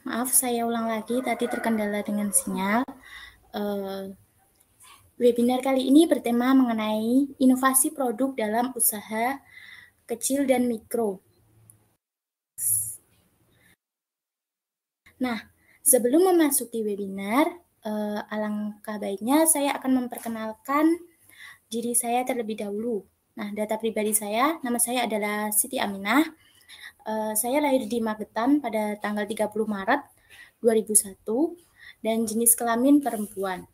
Maaf, saya ulang lagi, tadi terkendala dengan sinyal. Webinar kali ini bertema mengenai inovasi produk dalam usaha kecil dan mikro. Nah, sebelum memasuki webinar, alangkah baiknya saya akan memperkenalkan diri saya terlebih dahulu. Nah, data pribadi saya, nama saya adalah Siti Aminah. Saya lahir di Magetan pada tanggal 30 Maret 2001 dan jenis kelamin perempuan.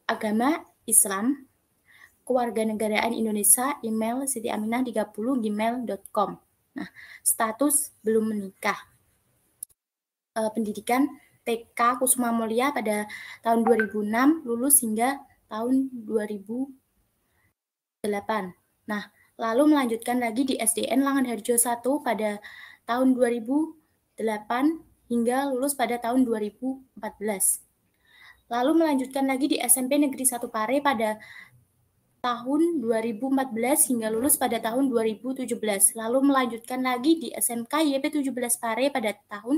Agama Islam, kewarganegaraan Indonesia, email sitiaminah30@gmail.com. Nah, status belum menikah. Pendidikan TK Kusuma Mulia pada tahun 2006, lulus hingga tahun 2008. Nah, lalu melanjutkan lagi di SDN Langenharjo 1 pada tahun 2008 hingga lulus pada tahun 2014. Lalu melanjutkan lagi di SMP Negeri 1 Pare pada tahun 2014 hingga lulus pada tahun 2017. Lalu melanjutkan lagi di SMK YP 17 Pare pada tahun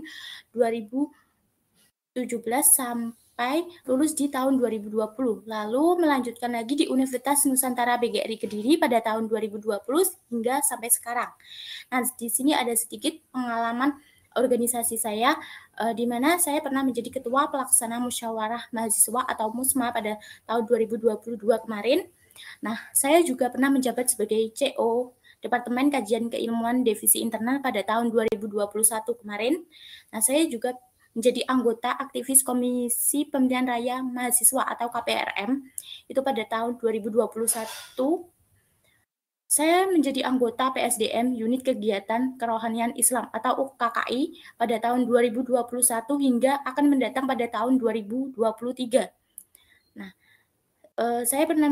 2017 sampai lulus di tahun 2020. Lalu melanjutkan lagi di Universitas Nusantara BGRI Kediri pada tahun 2020 hingga sampai sekarang. Nah, di sini ada sedikit pengalaman organisasi saya, di mana saya pernah menjadi ketua pelaksana musyawarah mahasiswa atau MUSMA pada tahun 2022 kemarin. Nah, saya juga pernah menjabat sebagai CO Departemen Kajian Keilmuan Divisi Internal pada tahun 2021 kemarin. Nah, saya juga menjadi anggota aktivis Komisi Pemilihan Raya Mahasiswa atau KPRM itu pada tahun 2021. Saya menjadi anggota PSDM Unit Kegiatan Kerohanian Islam atau UKKI pada tahun 2021 hingga akan mendatang pada tahun 2023. Nah, saya pernah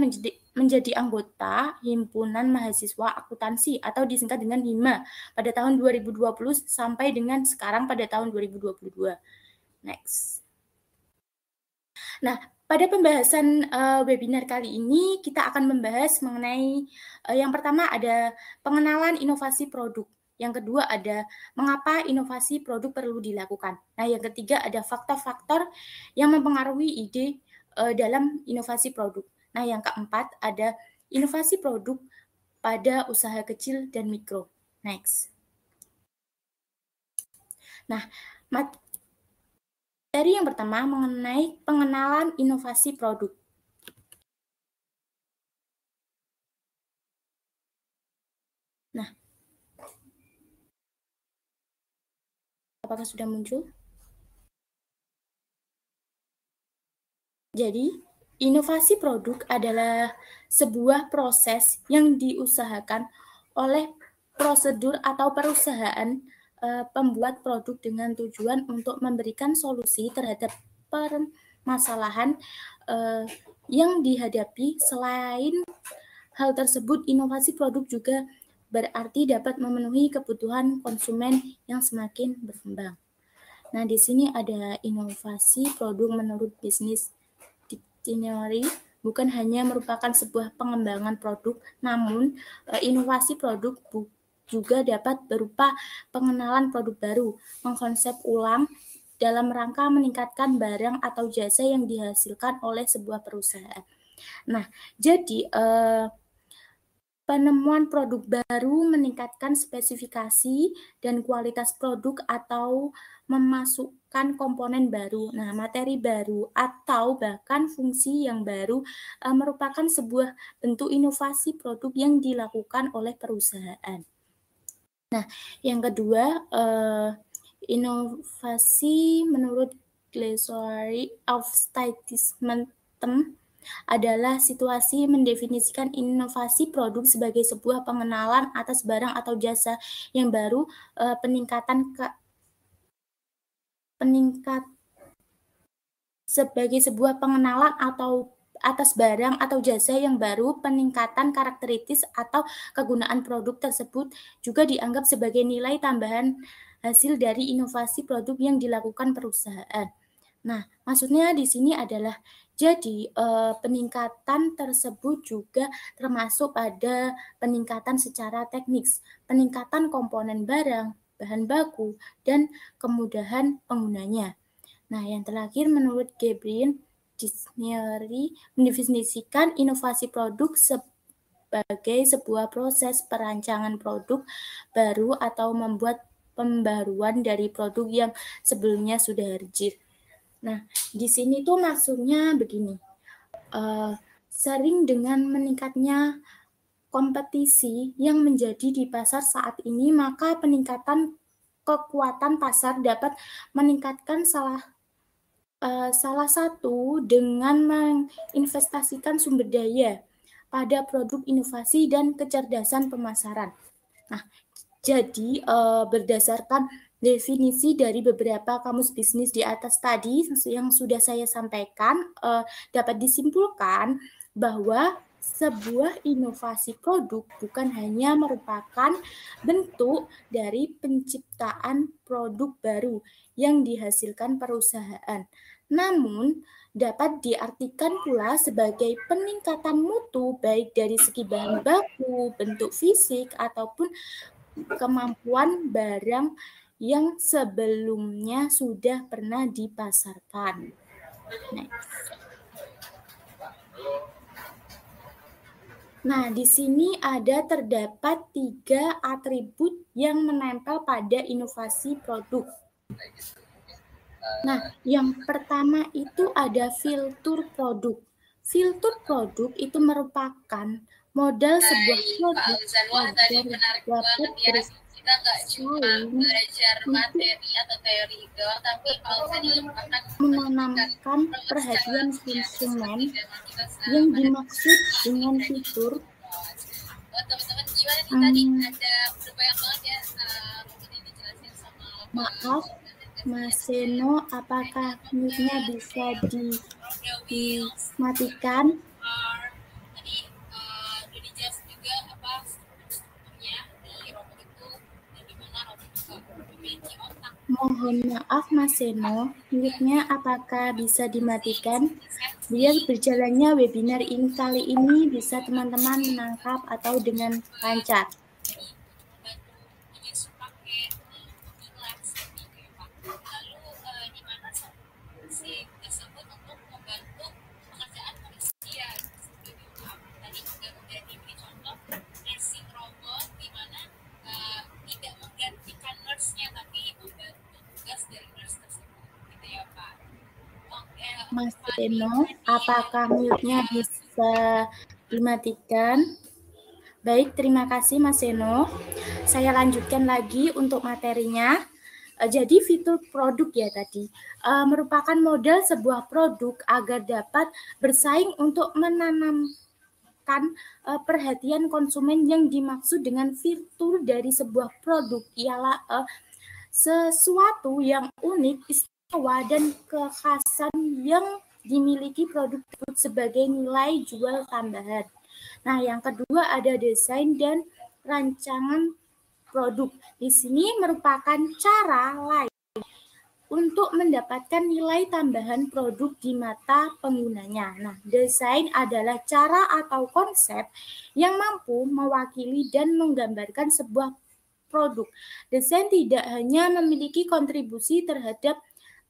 menjadi anggota Himpunan Mahasiswa Akuntansi atau disingkat dengan HIMA pada tahun 2020 sampai dengan sekarang pada tahun 2022. Next. Nah, pada pembahasan webinar kali ini kita akan membahas mengenai yang pertama ada pengenalan inovasi produk. Yang kedua ada mengapa inovasi produk perlu dilakukan. Nah, yang ketiga ada faktor-faktor yang mempengaruhi ide dalam inovasi produk. Nah, yang keempat ada inovasi produk pada usaha kecil dan mikro. Next. Nah, materi yang pertama mengenai pengenalan inovasi produk. Nah, apakah sudah muncul? Jadi, inovasi produk adalah sebuah proses yang diusahakan oleh prosedur atau perusahaan pembuat produk dengan tujuan untuk memberikan solusi terhadap permasalahan yang dihadapi. Selain hal tersebut, inovasi produk juga berarti dapat memenuhi kebutuhan konsumen yang semakin berkembang. Nah, di sini ada inovasi produk menurut bisnis dictionary, bukan hanya merupakan sebuah pengembangan produk, namun inovasi produk juga dapat berupa pengenalan produk baru, mengkonsep ulang dalam rangka meningkatkan barang atau jasa yang dihasilkan oleh sebuah perusahaan. Nah, jadi penemuan produk baru meningkatkan spesifikasi dan kualitas produk atau memasukkan komponen baru. Nah, materi baru atau bahkan fungsi yang baru merupakan sebuah bentuk inovasi produk yang dilakukan oleh perusahaan. Nah, yang kedua, inovasi menurut Glossary of Statism adalah situasi mendefinisikan inovasi produk sebagai sebuah pengenalan atas barang atau jasa yang baru, sebagai sebuah pengenalan atau atas barang atau jasa yang baru, peningkatan karakteristik atau kegunaan produk tersebut juga dianggap sebagai nilai tambahan hasil dari inovasi produk yang dilakukan perusahaan. Nah, maksudnya di sini adalah jadi peningkatan tersebut juga termasuk pada peningkatan secara teknis, peningkatan komponen barang, bahan baku, dan kemudahan penggunanya. Nah, yang terakhir menurut Gabriel Dictionary mendefinisikan inovasi produk sebagai sebuah proses perancangan produk baru atau membuat pembaruan dari produk yang sebelumnya sudah rigid. Nah, di sini tuh maksudnya begini, sering dengan meningkatnya kompetisi yang menjadi di pasar saat ini, maka peningkatan kekuatan pasar dapat meningkatkan salah satu dengan menginvestasikan sumber daya pada produk inovasi dan kecerdasan pemasaran. Nah, jadi berdasarkan definisi dari beberapa kamus bisnis di atas tadi yang sudah saya sampaikan, dapat disimpulkan bahwa sebuah inovasi produk bukan hanya merupakan bentuk dari penciptaan produk baru yang dihasilkan perusahaan, namun dapat diartikan pula sebagai peningkatan mutu baik dari segi bahan baku, bentuk fisik, ataupun kemampuan barang yang sebelumnya sudah pernah dipasarkan. Next. Nah, di sini terdapat 3 atribut yang menempel pada inovasi produk. Nah, yang pertama itu ada filter produk. Filter produk itu merupakan modal sebuah produk agar dapat kita nggak cuma belajar materi atau teori doang, tapi menanamkan perhatian konsumen yang dimaksud dengan fitur. Teman-teman gimana nih tadi ada udah banyak banget ya mungkin dijelasin sama Maaf, Mas Seno, apakah mic-nya bisa dimatikan? Tadi udah dijelasin juga apa strukturnya di robot itu dan gimana robot juga memiliki otak. Mohon maaf Mas Seno, mic-nya apakah bisa dimatikan? Biar berjalannya webinar ini kali ini bisa teman-teman menangkap atau dengan lancar. Mas Seno, apakah mute-nya bisa dimatikan? Baik, terima kasih Mas Seno. Saya lanjutkan lagi untuk materinya. Jadi fitur produk ya tadi merupakan modal sebuah produk agar dapat bersaing untuk menanamkan perhatian konsumen. Yang dimaksud dengan fitur dari sebuah produk ialah sesuatu yang unik, istimewa, dan kekhasan yang dimiliki produk tersebut sebagai nilai jual tambahan. Nah, yang kedua ada desain dan rancangan produk. Di sini merupakan cara lain untuk mendapatkan nilai tambahan produk di mata penggunanya. Nah, desain adalah cara atau konsep yang mampu mewakili dan menggambarkan sebuah produk. Desain tidak hanya memiliki kontribusi terhadap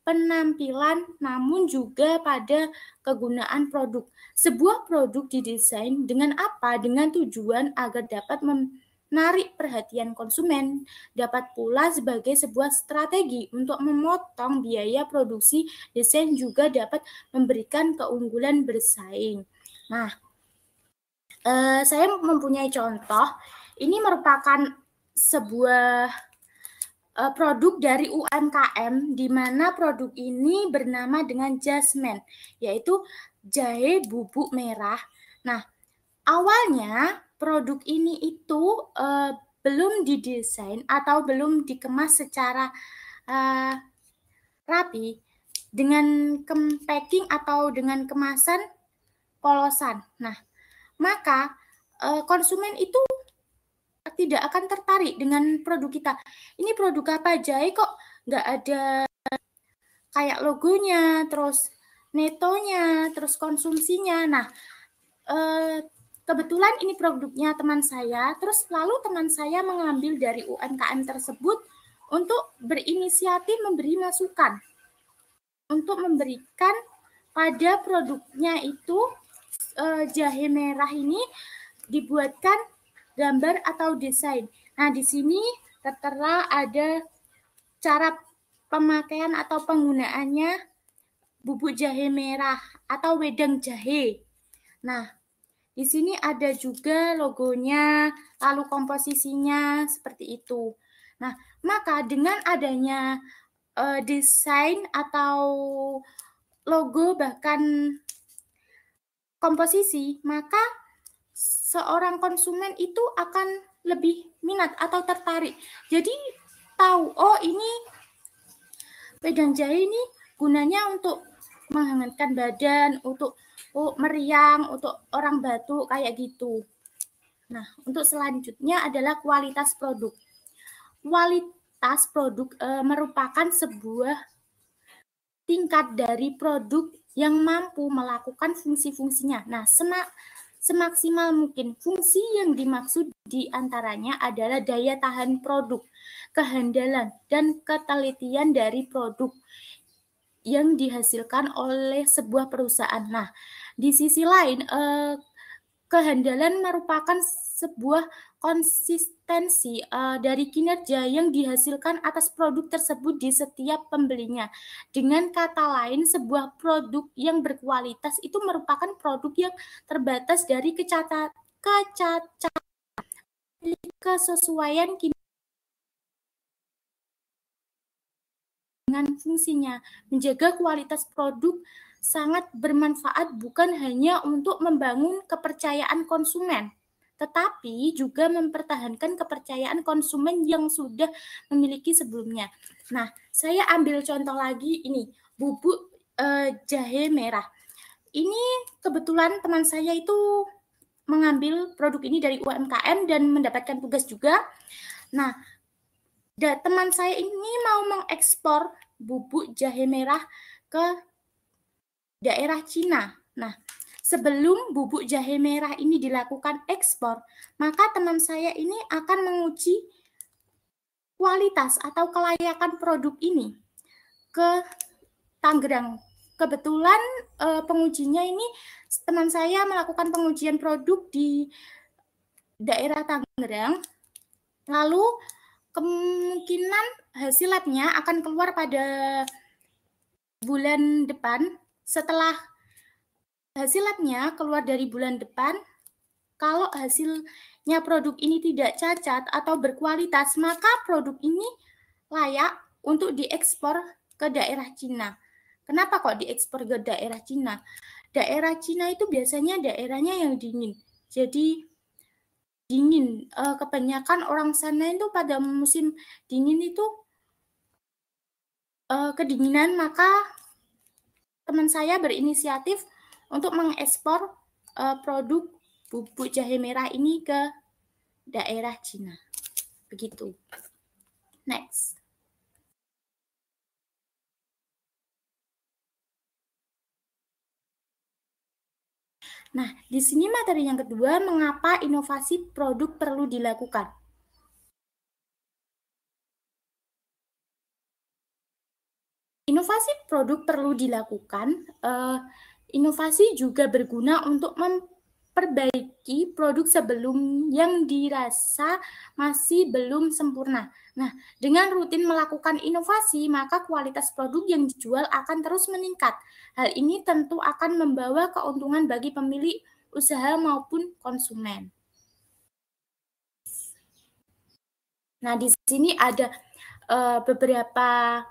penampilan, namun juga pada kegunaan produk. Sebuah produk didesain dengan apa? Dengan tujuan agar dapat menarik perhatian konsumen, dapat pula sebagai sebuah strategi untuk memotong biaya produksi. Desain juga dapat memberikan keunggulan bersaing. Nah, saya mempunyai contoh. Ini merupakan sebuah produk dari UMKM, di mana produk ini bernama dengan Jasmine, yaitu jahe bubuk merah. Nah, awalnya produk ini itu belum didesain atau belum dikemas secara rapi dengan packing atau dengan kemasan polosan. Nah, maka konsumen itu tidak akan tertarik dengan produk kita. Ini produk apa, jahe kok nggak ada kayak logonya, terus netonya, terus konsumsinya. Nah, kebetulan ini produknya teman saya, terus lalu teman saya mengambil dari UMKM tersebut untuk berinisiatif memberi masukan untuk memberikan pada produknya itu jahe merah ini dibuatkan gambar atau desain. Nah, di sini tertera ada cara pemakaian atau penggunaannya bubuk jahe merah atau wedang jahe. Nah, di sini ada juga logonya, lalu komposisinya seperti itu. Nah, maka dengan adanya desain atau logo bahkan komposisi, maka seorang konsumen itu akan lebih minat atau tertarik. Jadi tahu, oh ini wedang jahe ini gunanya untuk menghangatkan badan, untuk meriang, untuk orang batuk kayak gitu. Nah, untuk selanjutnya adalah kualitas produk. Kualitas produk merupakan sebuah tingkat dari produk yang mampu melakukan fungsi-fungsinya. Nah, semaksimal mungkin. Fungsi yang dimaksud diantaranya adalah daya tahan produk, kehandalan, dan ketelitian dari produk yang dihasilkan oleh sebuah perusahaan. Nah, di sisi lain, kehandalan merupakan sebuah konsistensi dari kinerja yang dihasilkan atas produk tersebut di setiap pembelinya. Dengan kata lain, sebuah produk yang berkualitas itu merupakan produk yang terbatas dari kesesuaian dengan fungsinya. Menjaga kualitas produk sangat bermanfaat bukan hanya untuk membangun kepercayaan konsumen, tetapi juga mempertahankan kepercayaan konsumen yang sudah memiliki sebelumnya. Nah, saya ambil contoh lagi ini, bubuk jahe merah. Ini kebetulan teman saya itu mengambil produk ini dari UMKM dan mendapatkan tugas juga. Nah, teman saya ini mau mengekspor bubuk jahe merah ke daerah Cina. Nah, sebelum bubuk jahe merah ini dilakukan ekspor, maka teman saya ini akan menguji kualitas atau kelayakan produk ini ke Tangerang. Kebetulan pengujinya ini teman saya melakukan pengujian produk di daerah Tangerang. Lalu kemungkinan hasil labnya akan keluar pada bulan depan. Setelah hasil labnya keluar dari bulan depan, kalau hasilnya produk ini tidak cacat atau berkualitas, maka produk ini layak untuk diekspor ke daerah Cina. Kenapa kok diekspor ke daerah Cina? Daerah Cina itu biasanya daerahnya yang dingin. Jadi dingin, kebanyakan orang sana itu pada musim dingin itu kedinginan, maka teman saya berinisiatif untuk mengekspor produk bubuk jahe merah ini ke daerah Cina. Begitu. Next. Nah, di sini materi yang kedua, mengapa inovasi produk perlu dilakukan. Inovasi produk perlu dilakukan. Inovasi juga berguna untuk memperbaiki produk sebelum yang dirasa masih belum sempurna. Nah, dengan rutin melakukan inovasi, maka kualitas produk yang dijual akan terus meningkat. Hal ini tentu akan membawa keuntungan bagi pemilik usaha maupun konsumen. Nah, di sini ada beberapa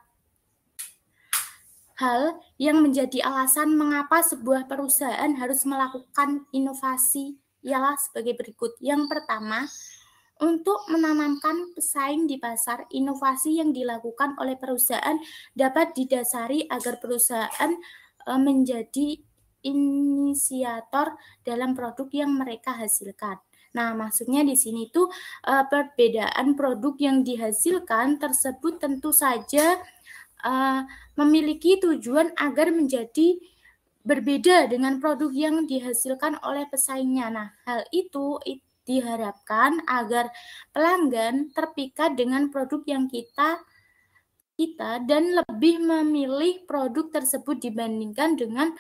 hal yang menjadi alasan mengapa sebuah perusahaan harus melakukan inovasi ialah sebagai berikut. Yang pertama, untuk menanamkan pesaing di pasar, inovasi yang dilakukan oleh perusahaan dapat didasari agar perusahaan menjadi inisiator dalam produk yang mereka hasilkan. Nah, maksudnya di sini tuh perbedaan produk yang dihasilkan tersebut tentu saja memiliki tujuan agar menjadi berbeda dengan produk yang dihasilkan oleh pesaingnya. Nah, hal itu diharapkan agar pelanggan terpikat dengan produk yang kita kita dan lebih memilih produk tersebut dibandingkan dengan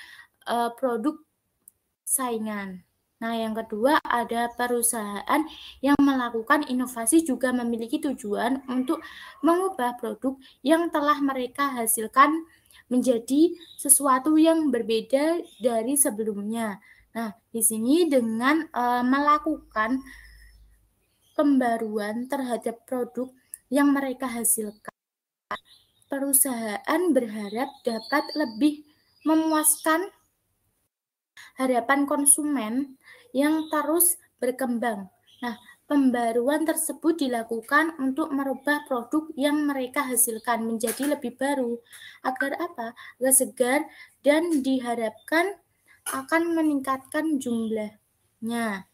produk saingan. Nah, yang kedua ada perusahaan yang melakukan inovasi juga memiliki tujuan untuk mengubah produk yang telah mereka hasilkan menjadi sesuatu yang berbeda dari sebelumnya. Nah, di sini dengan melakukan pembaruan terhadap produk yang mereka hasilkan, perusahaan berharap dapat lebih memuaskan harapan konsumen yang terus berkembang. Nah, pembaruan tersebut dilakukan untuk merubah produk yang mereka hasilkan menjadi lebih baru. Agar apa? Agar segar dan diharapkan akan meningkatkan jumlahnya.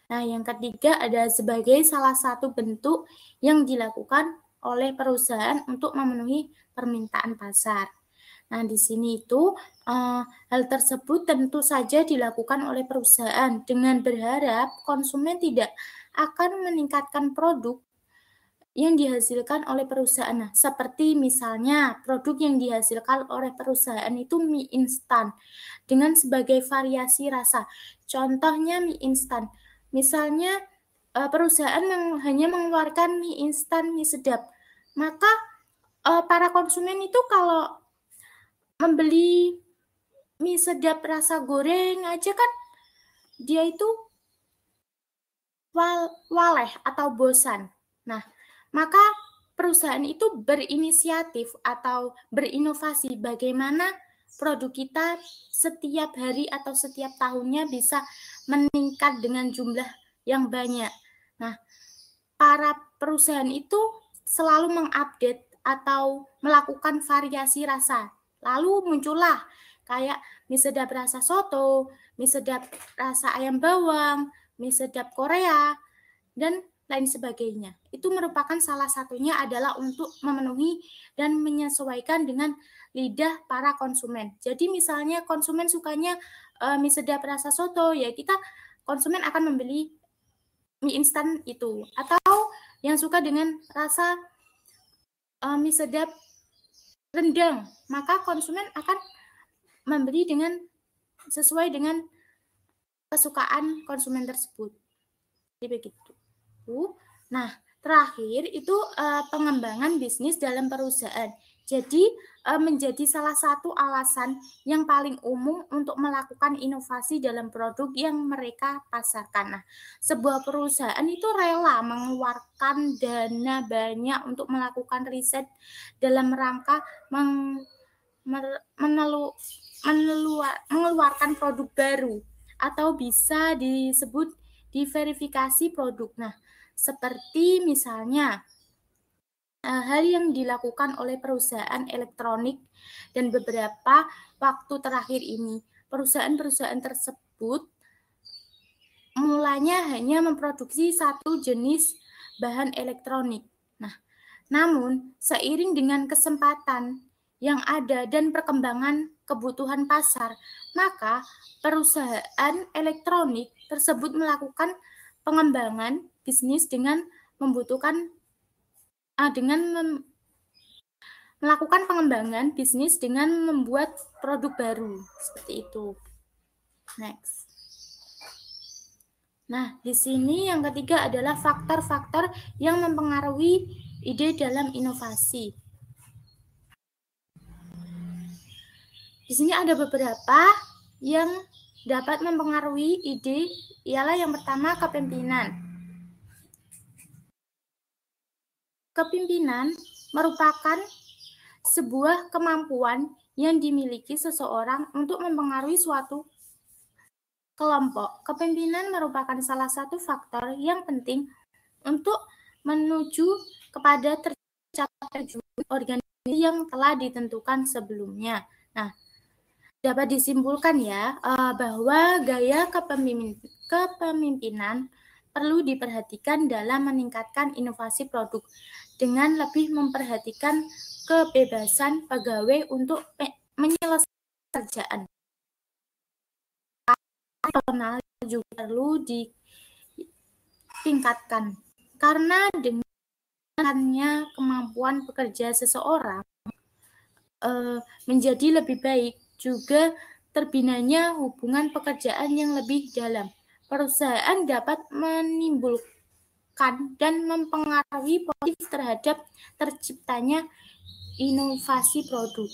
Nah, yang ketiga ada sebagai salah satu bentuk yang dilakukan oleh perusahaan untuk memenuhi permintaan pasar. Nah, di sini itu hal tersebut tentu saja dilakukan oleh perusahaan dengan berharap konsumen tidak akan meningkatkan produk yang dihasilkan oleh perusahaan. Nah, seperti misalnya produk yang dihasilkan oleh perusahaan itu mie instan dengan sebagai variasi rasa. Contohnya mie instan. Misalnya perusahaan hanya mengeluarkan mie instan, mie sedap. Maka para konsumen itu kalau membeli mie sedap rasa goreng aja kan dia itu waleh atau bosan. Nah, maka perusahaan itu berinisiatif atau berinovasi bagaimana produk kita setiap hari atau setiap tahunnya bisa meningkat dengan jumlah yang banyak. Nah, para perusahaan itu selalu mengupdate atau melakukan variasi rasa. Lalu muncullah kayak mie sedap rasa soto, mie sedap rasa ayam bawang, mie sedap Korea, dan lain sebagainya. Itu merupakan salah satunya adalah untuk memenuhi dan menyesuaikan dengan lidah para konsumen. Jadi misalnya konsumen sukanya mie sedap rasa soto, ya kita konsumen akan membeli mie instan itu. Atau yang suka dengan rasa mie sedap rendang, maka konsumen akan membeli dengan sesuai dengan kesukaan konsumen tersebut. Jadi begitu. Nah, terakhir itu pengembangan bisnis dalam perusahaan. Jadi menjadi salah satu alasan yang paling umum untuk melakukan inovasi dalam produk yang mereka pasarkan. Nah, sebuah perusahaan itu rela mengeluarkan dana banyak untuk melakukan riset dalam rangka mengeluarkan produk baru atau bisa disebut diverifikasi produk. Nah, seperti misalnya hal yang dilakukan oleh perusahaan elektronik dan beberapa waktu terakhir ini, perusahaan-perusahaan tersebut mulanya hanya memproduksi satu jenis bahan elektronik. Nah, namun seiring dengan kesempatan yang ada dan perkembangan kebutuhan pasar, maka perusahaan elektronik tersebut melakukan pengembangan bisnis dengan membutuhkan melakukan pengembangan bisnis dengan membuat produk baru seperti itu. Next. Nah, di sini yang ketiga adalah faktor-faktor yang mempengaruhi ide dalam inovasi. Di sini ada beberapa yang dapat mempengaruhi ide, ialah yang pertama kepemimpinan. Kepemimpinan merupakan sebuah kemampuan yang dimiliki seseorang untuk mempengaruhi suatu kelompok. Kepemimpinan merupakan salah satu faktor yang penting untuk menuju kepada tercapai tujuan organisasi yang telah ditentukan sebelumnya. Nah, dapat disimpulkan ya bahwa gaya kepemimpinan perlu diperhatikan dalam meningkatkan inovasi produk dengan lebih memperhatikan kebebasan pegawai untuk menyelesaikan pekerjaan. Personal juga perlu ditingkatkan karena dengan kemampuan pekerja seseorang menjadi lebih baik, juga terbinanya hubungan pekerjaan yang lebih dalam. Perusahaan dapat menimbulkan dan mempengaruhi positif terhadap terciptanya inovasi produk.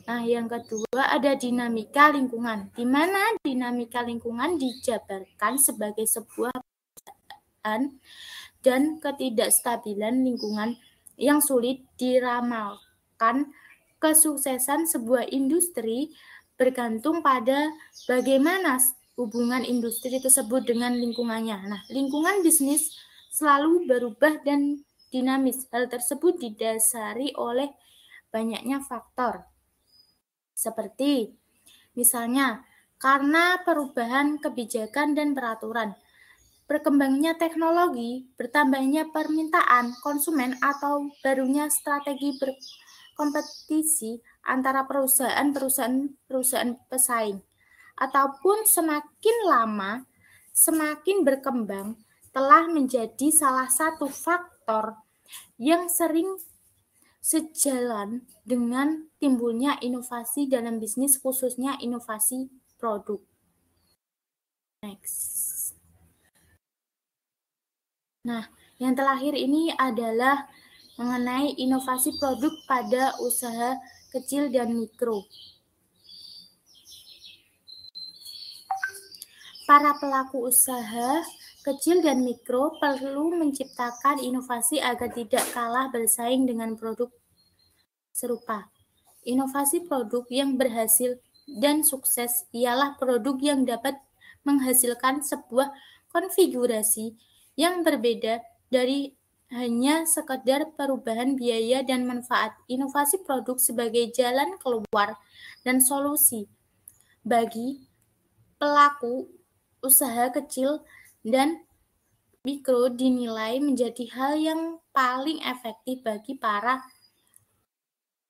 Nah, yang kedua ada dinamika lingkungan, di mana dinamika lingkungan dijabarkan sebagai sebuah perusahaan dan ketidakstabilan lingkungan yang sulit diramalkan. Kesuksesan sebuah industri bergantung pada bagaimana hubungan industri tersebut dengan lingkungannya. Nah, lingkungan bisnis selalu berubah dan dinamis. Hal tersebut didasari oleh banyaknya faktor. Seperti misalnya karena perubahan kebijakan dan peraturan, berkembangnya teknologi, bertambahnya permintaan konsumen, atau barunya strategi berkompetisi antara perusahaan pesaing, ataupun semakin lama semakin berkembang, telah menjadi salah satu faktor yang sering sejalan dengan timbulnya inovasi dalam bisnis, khususnya inovasi produk. Next. Nah, yang terakhir ini adalah mengenai inovasi produk pada usaha kecil dan mikro. Para pelaku usaha kecil dan mikro perlu menciptakan inovasi agar tidak kalah bersaing dengan produk serupa. Inovasi produk yang berhasil dan sukses ialah produk yang dapat menghasilkan sebuah konfigurasi yang berbeda dari hanya sekedar perubahan biaya dan manfaat. Inovasi produk sebagai jalan keluar dan solusi bagi pelaku usaha kecil dan mikro dinilai menjadi hal yang paling efektif bagi para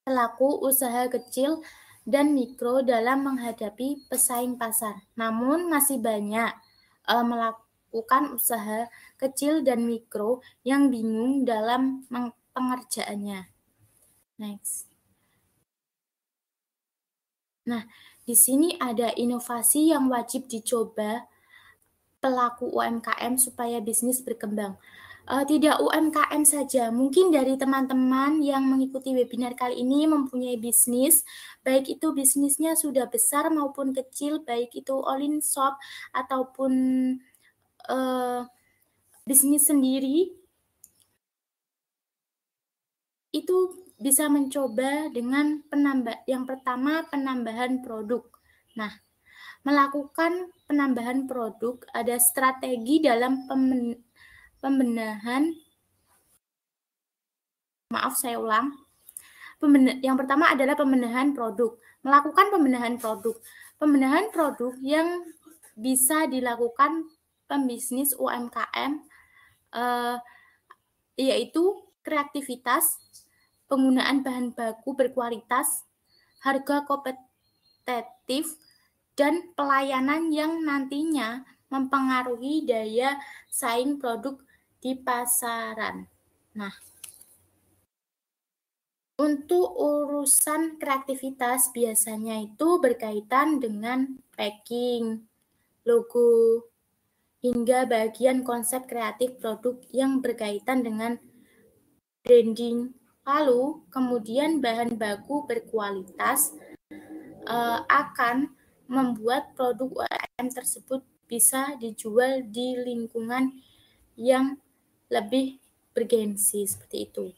pelaku usaha kecil dan mikro dalam menghadapi pesaing pasar. Namun masih banyak melakukan usaha kecil dan mikro yang bingung dalam pengerjaannya. Next. Nah, di sini ada inovasi yang wajib dicoba pelaku UMKM supaya bisnis berkembang. Tidak UMKM saja, mungkin dari teman-teman yang mengikuti webinar kali ini mempunyai bisnis, baik itu bisnisnya sudah besar maupun kecil, baik itu online shop ataupun bisnis sendiri, itu bisa mencoba dengan yang pertama penambahan produk. Nah, melakukan penambahan produk ada strategi dalam pembenahan. Yang pertama adalah pembenahan produk. Melakukan pembenahan produk. Pembenahan produk yang bisa dilakukan pembisnis UMKM yaitu kreativitas, penggunaan bahan baku berkualitas, harga kompetitif, dan pelayanan yang nantinya mempengaruhi daya saing produk di pasaran. Nah, untuk urusan kreativitas biasanya itu berkaitan dengan packing, logo, hingga bagian konsep kreatif produk yang berkaitan dengan branding. Lalu, kemudian bahan baku berkualitas akan membuat produk UMKM tersebut bisa dijual di lingkungan yang lebih bergengsi seperti itu.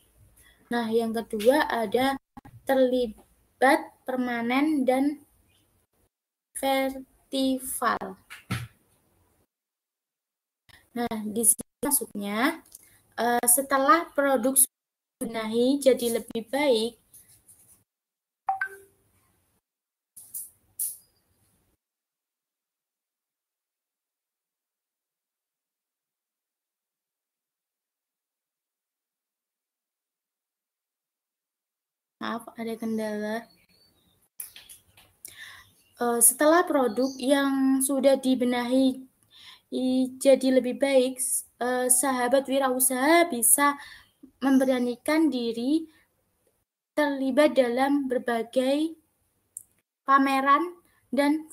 Nah, yang kedua ada terlibat permanen dan vertikal. Nah, di sini maksudnya setelah produk dibenahi jadi lebih baik, maaf ada kendala. Setelah produk yang sudah dibenahi jadi lebih baik, sahabat wirausaha bisa memberanikan diri terlibat dalam berbagai pameran dan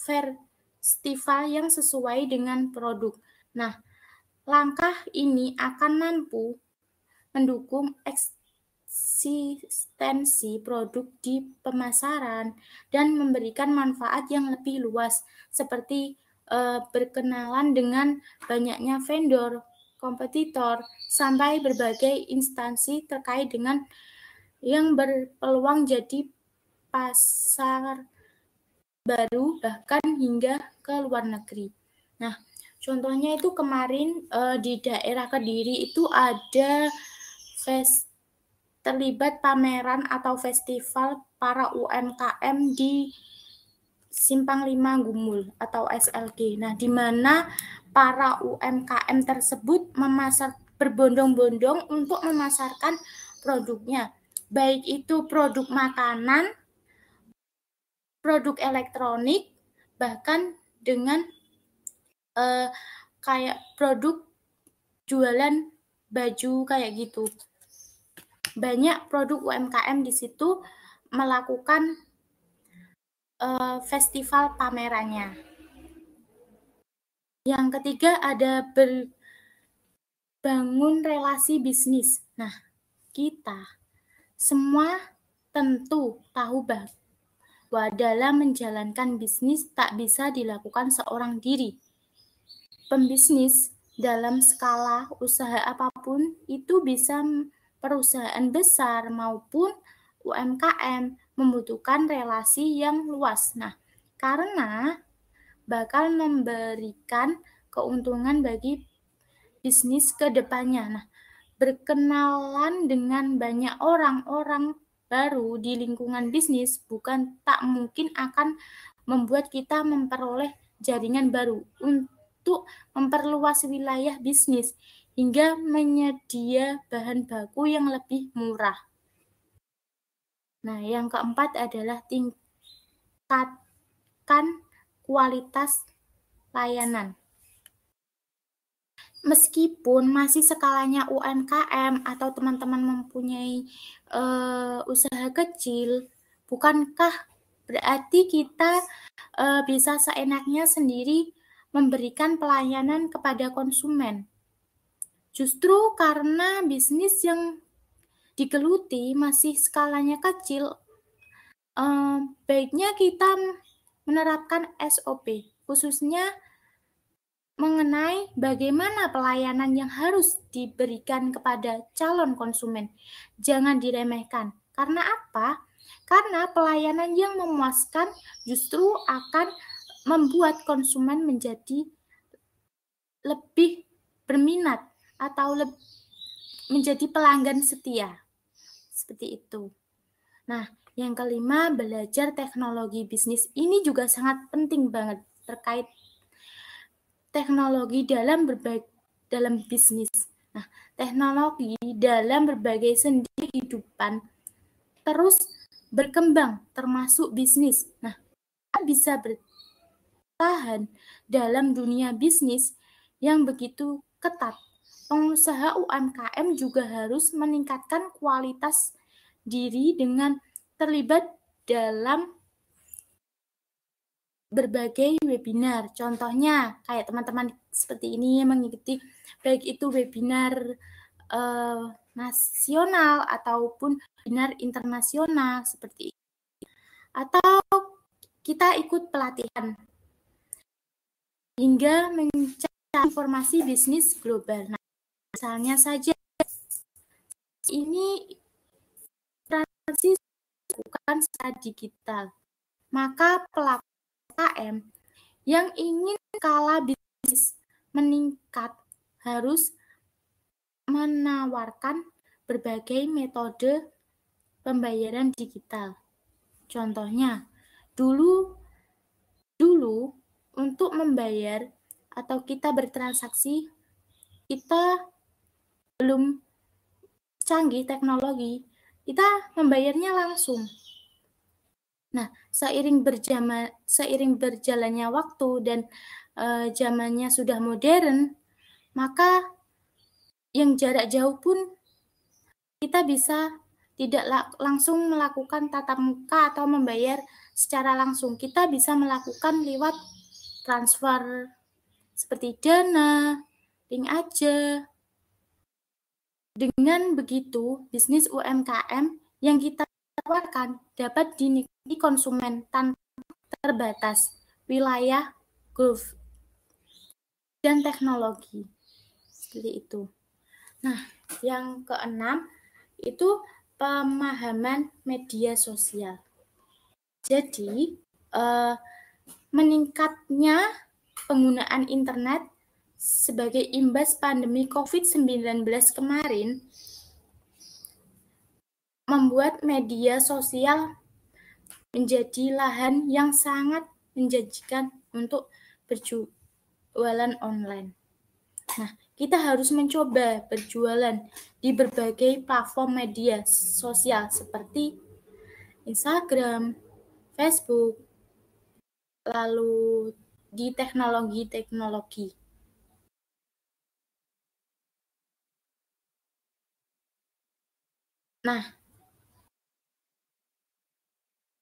festival yang sesuai dengan produk. Nah, langkah ini akan mampu mendukung eksistensi produk di pemasaran dan memberikan manfaat yang lebih luas, seperti berkenalan dengan banyaknya vendor, kompetitor, sampai berbagai instansi terkait dengan yang berpeluang jadi pasar baru, bahkan hingga ke luar negeri. Nah, contohnya itu kemarin di daerah Kediri itu ada terlibat pameran atau festival para UMKM di Simpang 5 Gumul atau SLG. Nah, di mana para UMKM tersebut berbondong-bondong untuk memasarkan produknya, baik itu produk makanan, produk elektronik, bahkan dengan kayak produk jualan baju kayak gitu. Banyak produk UMKM di situ melakukan festival pamerannya. Yang ketiga ada berbangun relasi bisnis. Nah, kita semua tentu tahu bahwa dalam menjalankan bisnis tak bisa dilakukan seorang diri. Pembisnis dalam skala usaha apapun itu bisa perusahaan besar maupun UMKM membutuhkan relasi yang luas. Nah, karena bakal memberikan keuntungan bagi bisnis ke depannya. Nah, berkenalan dengan banyak orang-orang baru di lingkungan bisnis bukan tak mungkin akan membuat kita memperoleh jaringan baru untuk memperluas wilayah bisnis hingga menyedia bahan baku yang lebih murah. Nah, yang keempat adalah tingkatkan kualitas layanan. Meskipun masih skalanya UMKM atau teman-teman mempunyai usaha kecil, bukankah berarti kita bisa seenaknya sendiri memberikan pelayanan kepada konsumen? Justru karena bisnis yang digeluti masih skalanya kecil, baiknya kita menerapkan SOP, khususnya mengenai bagaimana pelayanan yang harus diberikan kepada calon konsumen. Jangan diremehkan. Karena apa? Karena pelayanan yang memuaskan justru akan membuat konsumen menjadi lebih berminat atau menjadi pelanggan setia. Seperti itu. Nah, yang kelima, belajar teknologi bisnis. Ini juga sangat penting banget terkait teknologi dalam bisnis. Nah, teknologi dalam berbagai sendi kehidupan terus berkembang, termasuk bisnis. Nah, bisa bertahan dalam dunia bisnis yang begitu ketat. Pengusaha UMKM juga harus meningkatkan kualitas diri dengan terlibat dalam berbagai webinar. Contohnya kayak teman-teman seperti ini mengikuti baik itu webinar nasional ataupun webinar internasional seperti itu. Atau kita ikut pelatihan hingga mencari informasi bisnis global. Nah, misalnya saja ini transisi dilakukan secara digital, maka pelaku UMKM yang ingin skala bisnis meningkat harus menawarkan berbagai metode pembayaran digital. Contohnya, dulu untuk membayar atau kita bertransaksi, kita belum canggih teknologi, kita membayarnya langsung. Nah, seiring berjalannya waktu dan zamannya sudah modern, maka yang jarak jauh pun kita bisa tidak langsung melakukan tatap muka atau membayar secara langsung. Kita bisa melakukan lewat transfer seperti Dana, link aja. Dengan begitu, bisnis UMKM yang kita tawarkan dapat dinikmati konsumen tanpa terbatas wilayah, growth, dan teknologi. Seperti itu. Nah, yang keenam itu pemahaman media sosial. Jadi, meningkatnya penggunaan internet sebagai imbas pandemi COVID-19 kemarin membuat media sosial menjadi lahan yang sangat menjanjikan untuk berjualan online. Nah, kita harus mencoba berjualan di berbagai platform media sosial seperti Instagram, Facebook, lalu di teknologi-teknologi. Nah,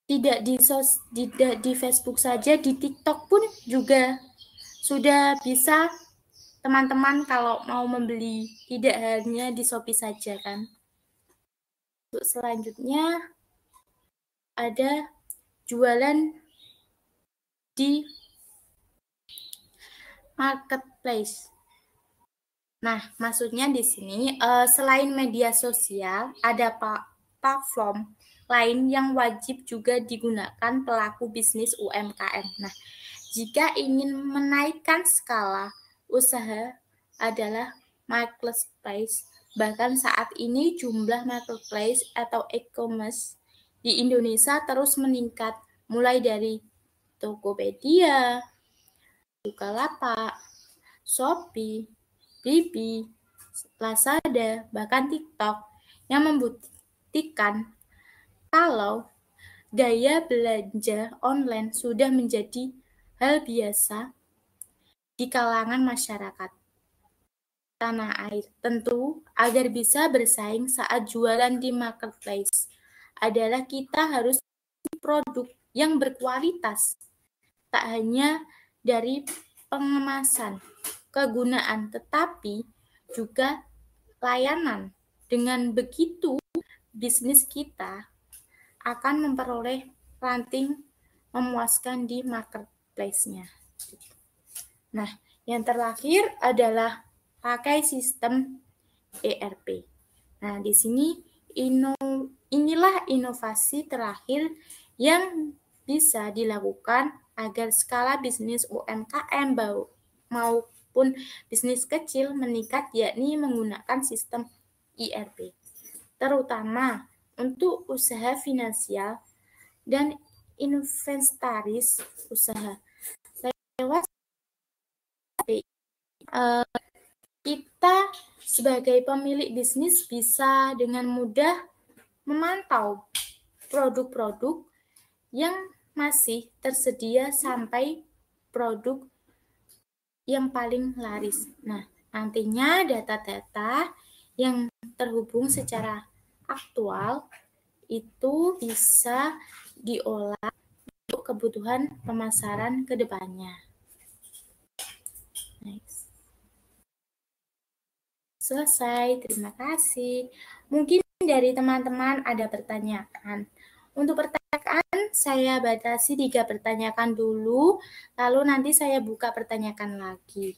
tidak di Facebook saja, di TikTok pun juga sudah bisa teman-teman kalau mau membeli, tidak hanya di Shopee saja kan. Untuk selanjutnya ada jualan di marketplace. Nah, maksudnya di sini selain media sosial ada platform lain yang wajib juga digunakan pelaku bisnis UMKM. Nah, jika ingin menaikkan skala usaha adalah marketplace. Bahkan saat ini jumlah marketplace atau e-commerce di Indonesia terus meningkat, mulai dari Tokopedia, Bukalapak, Shopee, Blibli, Lazada, bahkan TikTok yang membuktikan kalau gaya belanja online sudah menjadi hal biasa di kalangan masyarakat tanah air. Tentu, agar bisa bersaing saat jualan di marketplace adalah kita harus produk yang berkualitas, tak hanya dari pengemasan, kegunaan, tetapi juga layanan. Dengan begitu, bisnis kita akan memperoleh ranking memuaskan di marketplace-nya. Nah, yang terakhir adalah pakai sistem ERP. Nah, di sini inilah inovasi terakhir yang bisa dilakukan agar skala bisnis UMKM maupun bisnis kecil meningkat, yakni menggunakan sistem ERP, terutama untuk usaha finansial dan inventaris usaha. Lewat kita sebagai pemilik bisnis bisa dengan mudah memantau produk-produk yang masih tersedia sampai produk yang paling laris. Nah, nantinya data-data yang terhubung secara aktual itu bisa diolah untuk kebutuhan pemasaran ke depannya. Nice. Selesai, terima kasih. Mungkin dari teman-teman ada pertanyaan. Untuk pertanyaan, saya batasi 3 pertanyaan dulu, lalu nanti saya buka pertanyaan lagi.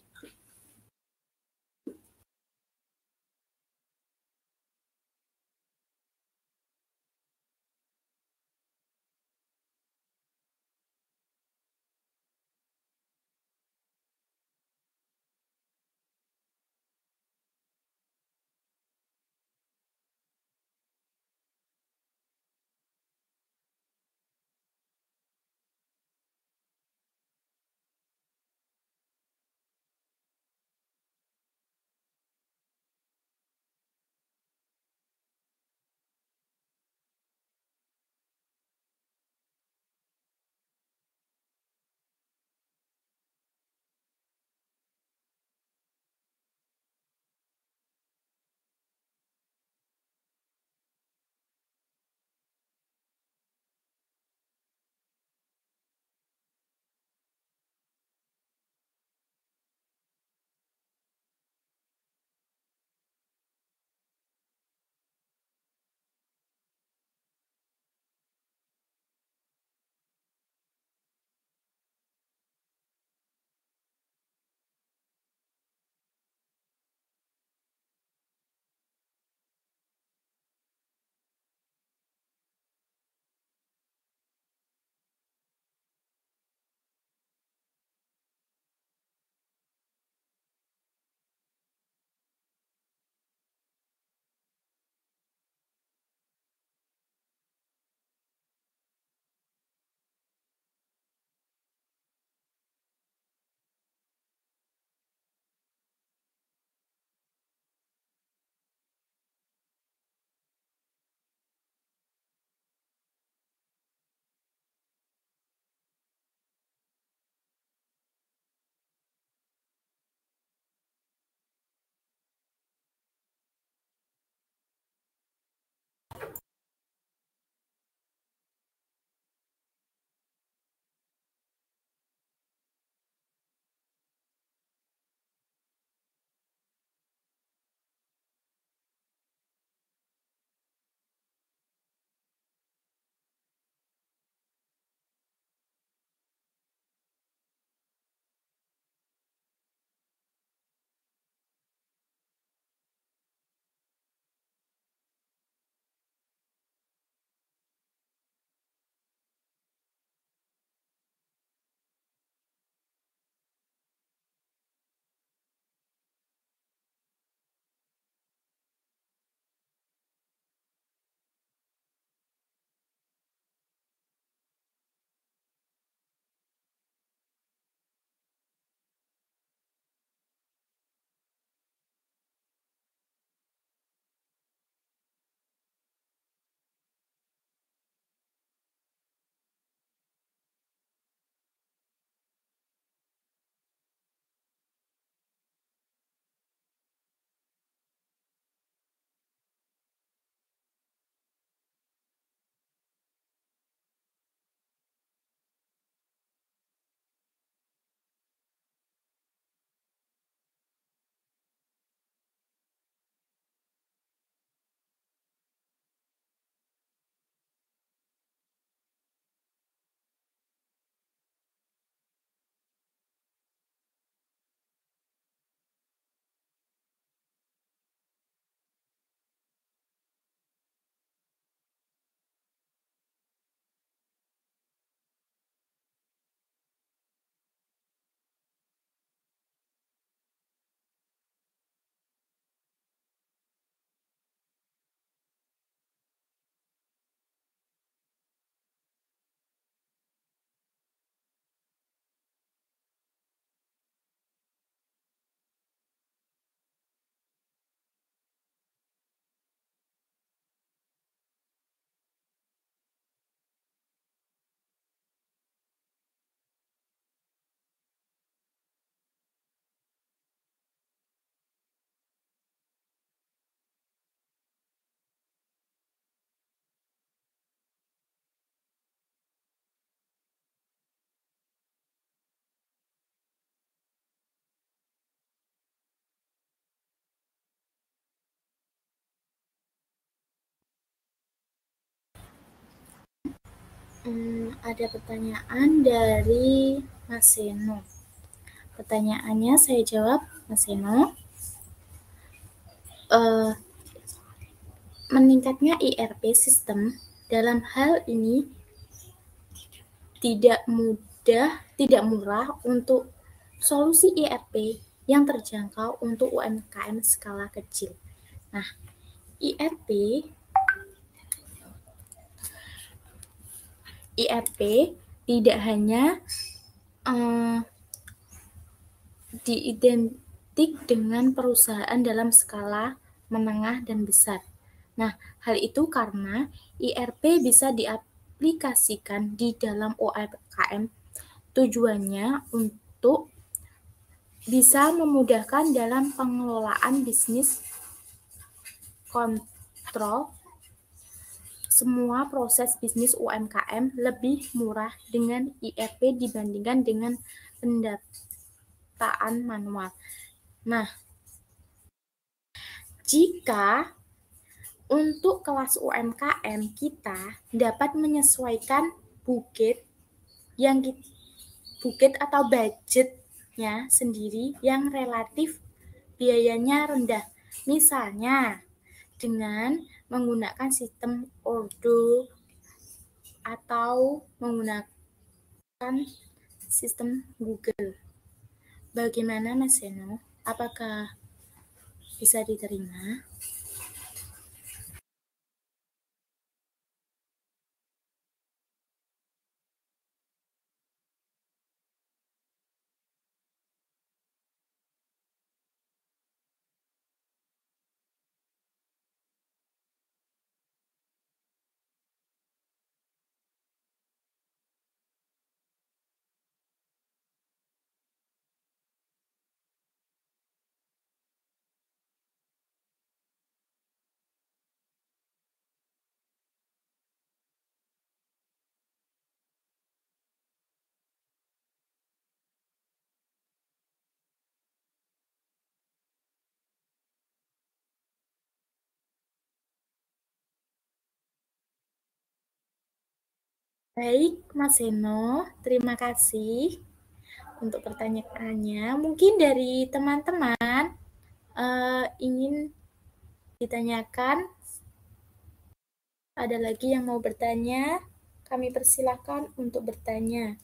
Ada pertanyaan dari Mas Seno. Pertanyaannya saya jawab, Mas Seno. Meningkatnya ERP sistem dalam hal ini tidak murah untuk solusi ERP yang terjangkau untuk UMKM skala kecil. Nah, ERP tidak hanya diidentik dengan perusahaan dalam skala menengah dan besar. Nah, hal itu karena ERP bisa diaplikasikan di dalam UMKM. Tujuannya untuk bisa memudahkan dalam pengelolaan bisnis, kontrol semua proses bisnis UMKM lebih murah dengan ERP dibandingkan dengan pendataan manual. Nah, jika untuk kelas UMKM kita dapat menyesuaikan budget atau budgetnya sendiri yang relatif biayanya rendah. Misalnya dengan menggunakan sistem Odoo atau menggunakan sistem Google. Bagaimana Mas Seno? Apakah bisa diterima? Baik, Mas Seno, terima kasih untuk pertanyaannya. Mungkin dari teman-teman ingin ditanyakan, ada lagi yang mau bertanya, kami persilahkan untuk bertanya.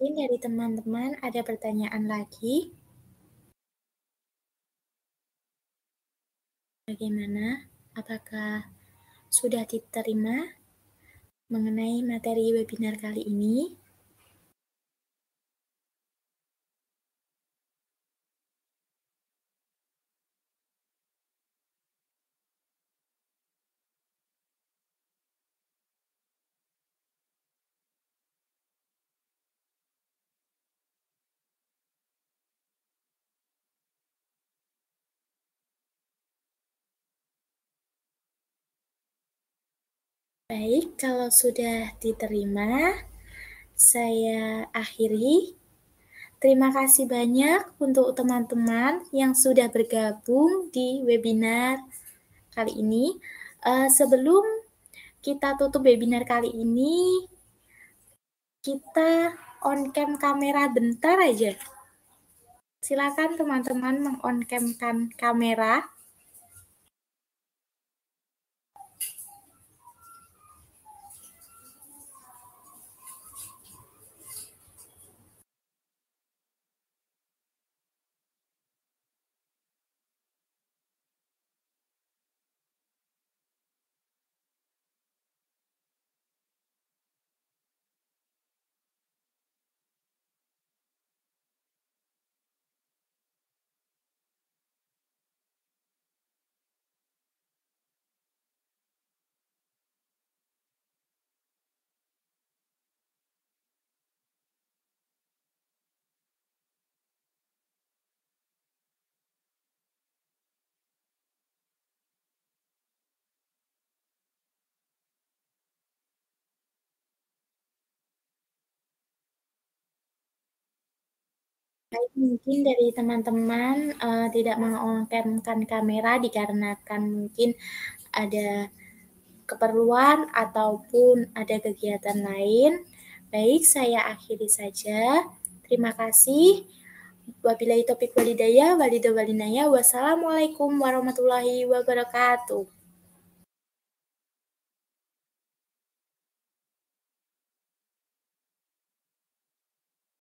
Mungkin dari teman-teman ada pertanyaan lagi? Bagaimana? Apakah sudah diterima mengenai materi webinar kali ini? Baik, kalau sudah diterima, saya akhiri. Terima kasih banyak untuk teman-teman yang sudah bergabung di webinar kali ini. Sebelum kita tutup webinar kali ini, kita on cam kamera bentar aja. Silakan teman-teman meng-on cam kamera. Baik, mungkin dari teman-teman tidak meng-on-cam kamera dikarenakan mungkin ada keperluan ataupun ada kegiatan lain. Baik, saya akhiri saja. Terima kasih. Wabillahi taufiq walhidayah, walido walinaya. Wassalamualaikum warahmatullahi wabarakatuh.